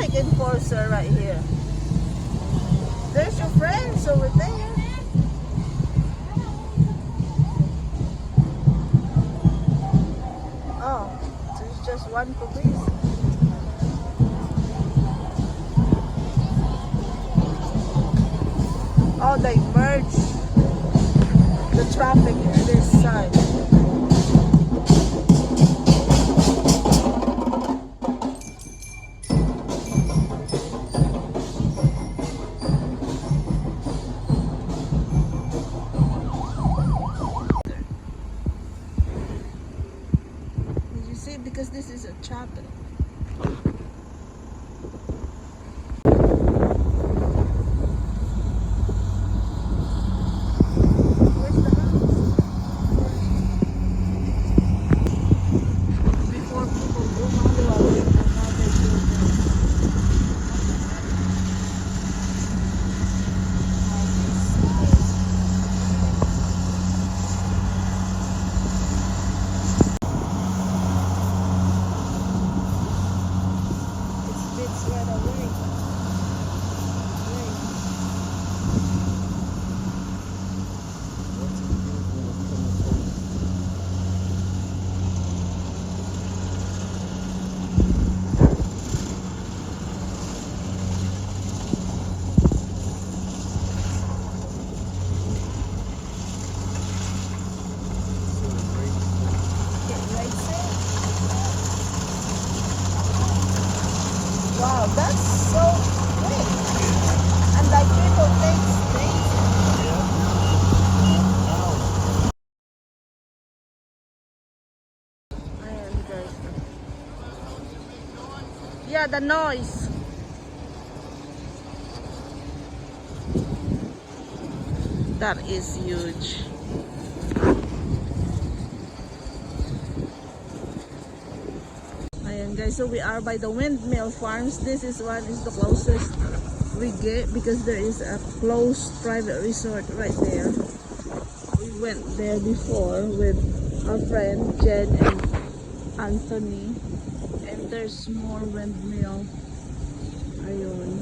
traffic enforcer right here. There's your friends over there. Oh, there's just one police. Oh, they merge the traffic on this side. Did you see? Because this is a chapel. Wow, that's so quick. And like people take space. Ayan, guys. Yeah, the noise. That is huge. Ayan guys, so we are by the Windmill Farms. This is one is the closest we get because there is a closed private resort right there. We went there before with our friend Jen and Anthony, and there's more windmill. Ayun.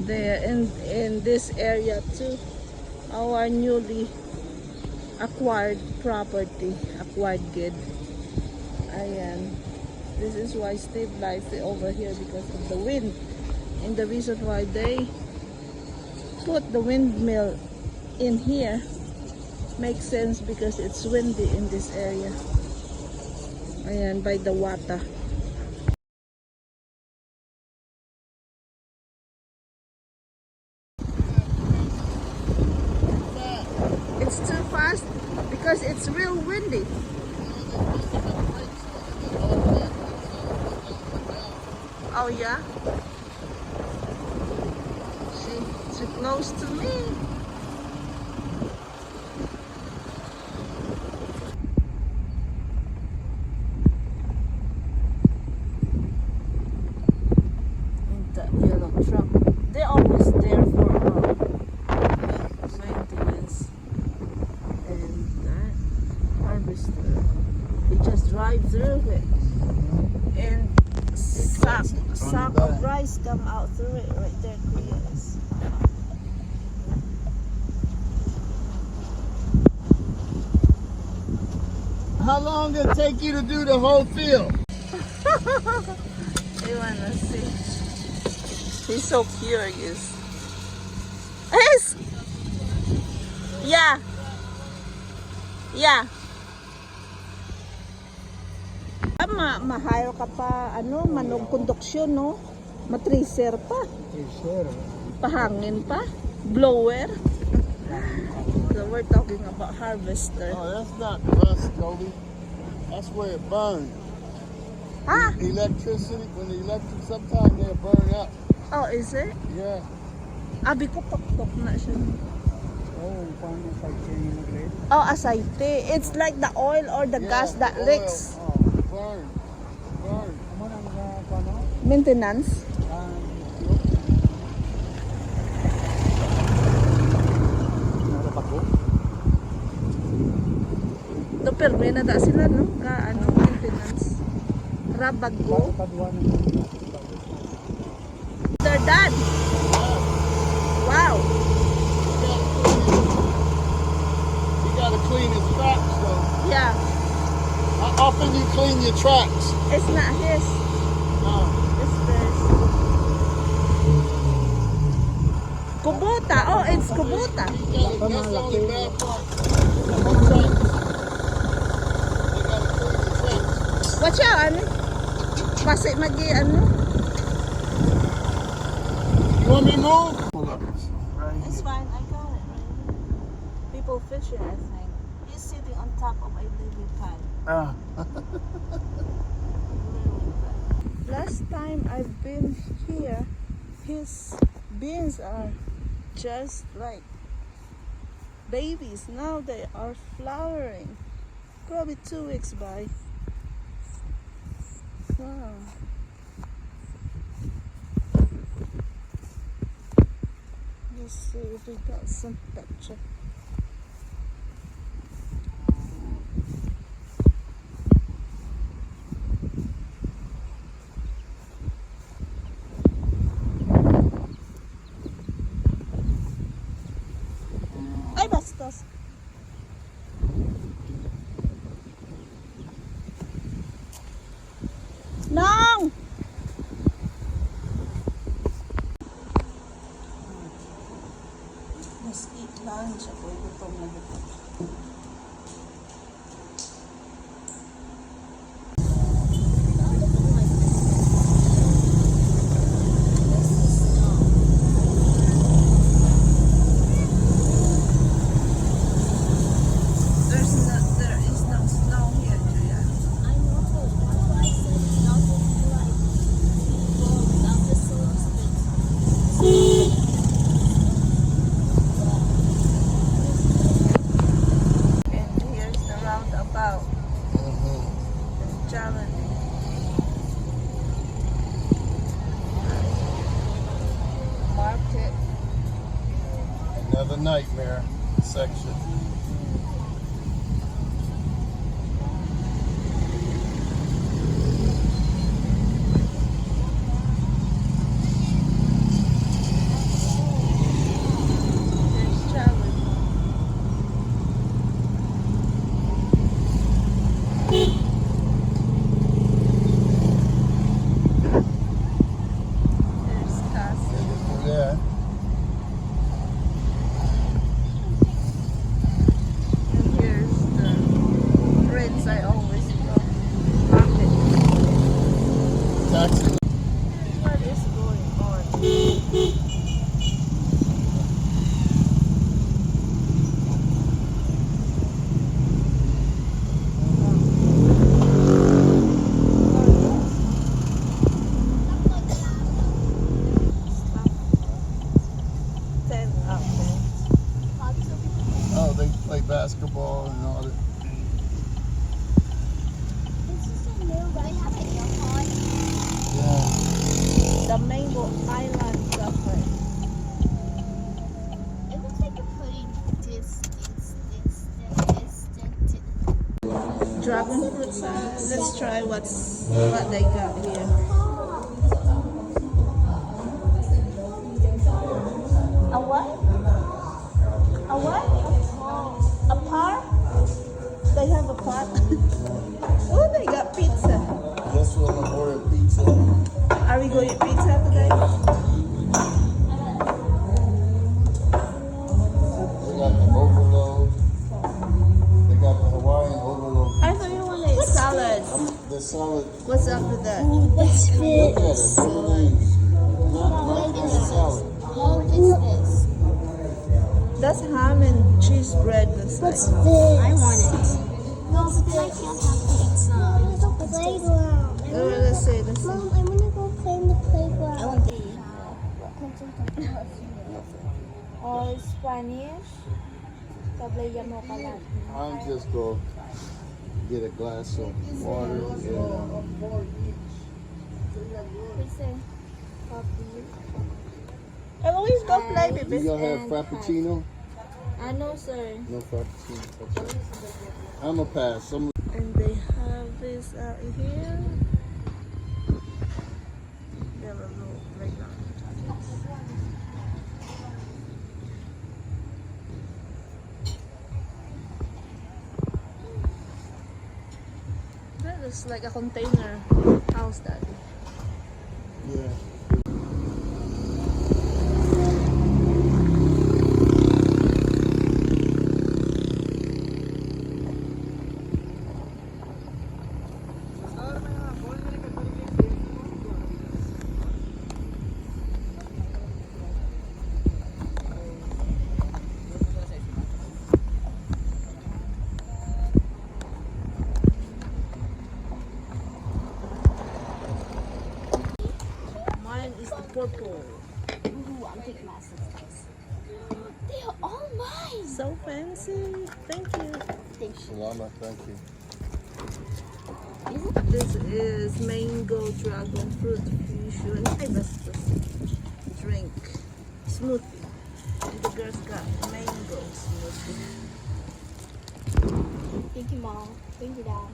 There in this area too. Our newly acquired property, acquired good. Ayan. This is why Steve likes it over here because of the wind. And the reason why they put the windmill in here makes sense because it's windy in this area. Ayan, by the water. It's too fast because it's real windy. Oh yeah? She's too close to me. And that yellow truck. They're always there for maintenance. And that harvester, he just drives through it. And sack of rice come out through it right there. Yes. How long did it take you to do the whole field? You wanna see? He's so curious. Yes. Yeah. Yeah. Ma-hire ka pa, ano, manog konduksyon, no? Matracer pa. Pahangin pa. Blower. So we're talking about harvester. Oh, that's not rust, Toby. That's where it burns. Huh? Electricity, when the electric, sometimes they'll burn up. Oh, is it? Yeah. Abi ko tok na siya. Oh, paano aceite yung nag-red? Oh, aceite. It's like the oil or the gas that leaks. Oh, burn. Burn. Ano nang paano? Maintenance. To perme na da sila no ka ano maintenance. Rabago. They're done. Wow. You gotta clean his tracks though. Yeah. How often you clean your tracks? It's not his. It's theirs. Kubota. Oh, it's kubota. That's the only bad part. Tracks. They gotta clean your tracks. Watch out, ano? Pasi magi ano? You want me to move? It's fine. I got it. People fishing, I think. He's sitting on top of a lily pad. Last time I've been here, his beans are just like babies. Now they are flowering. Probably 2 weeks by. Wow. Let's see if we got some picture. Ay, bastos. No! Let's eat lunch. Ako'y gutom na gutom. There is no snow here, Julia. I know, that's why I said it's not going to be like people without the solar And here's the roundabout. Challenge. Market. Another nightmare section. There's challenge. There's castle. Yeah. And here's the prince I always go. Market. Taxi. What is going on? Ten out there. Oh, they play basketball and all that. This is a new restaurant. Yeah. The Mango Island Cafe. It looks like you're putting this. Dragon fruit salad. Let's try what they got here. A what? A what? A par? They have a pot. Oh, they got pizza. This one I'm ordering pizza. Are we going to eat pizza today? They got the overload. They got the Hawaiian overload. I thought you wanted to eat salad. The salad. What's up with that? What's Look at it. this? Bolognese. Not kind of salad. What is this? That's ham and cheese bread. That's What's like, this? I want it. No, but then I can't have pizza. It's a playground. oh, let's see. Let's see. Mom, I want to go play in the playground. I want to All Spanish. Tablilla mo kalat. I'll just go get a glass of water. And Listen. Coffee. Eloise, go play, baby. you gonna have frappuccino? Ano, sir? No frappuccino. Okay. I'm a pass. And they have this out here. They have a little playground. That is like a container house, Daddy. Yeah. Mine is the purple. Ooh, I'll take glasses. They are all mine. So fancy. Thank you. Thank you. Salama, thank you. This is mango dragon fruit fusion. Ay, basta drink. Smoothie. And the girls got mango smoothie. Thank you, Mom. Thank you, Dad.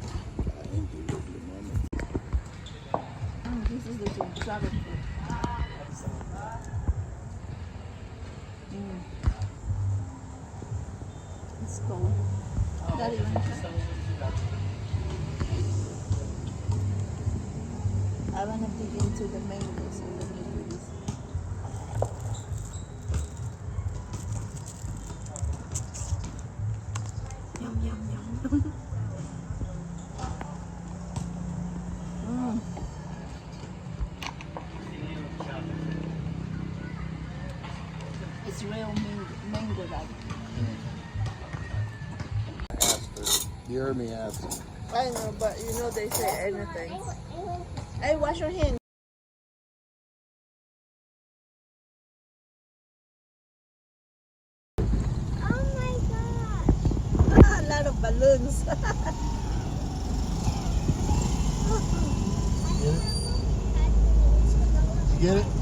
This is the dragon fruit. It's cold. Daddy, you want to try? I want to dig into the mangoes and the blueberries. Yum, yum, yum. It's real mango, Daddy. Asked her. You heard me ask her. I know, but you know they say anything. Hey, wash your hands. Oh my god. A lot of balloons. You get it?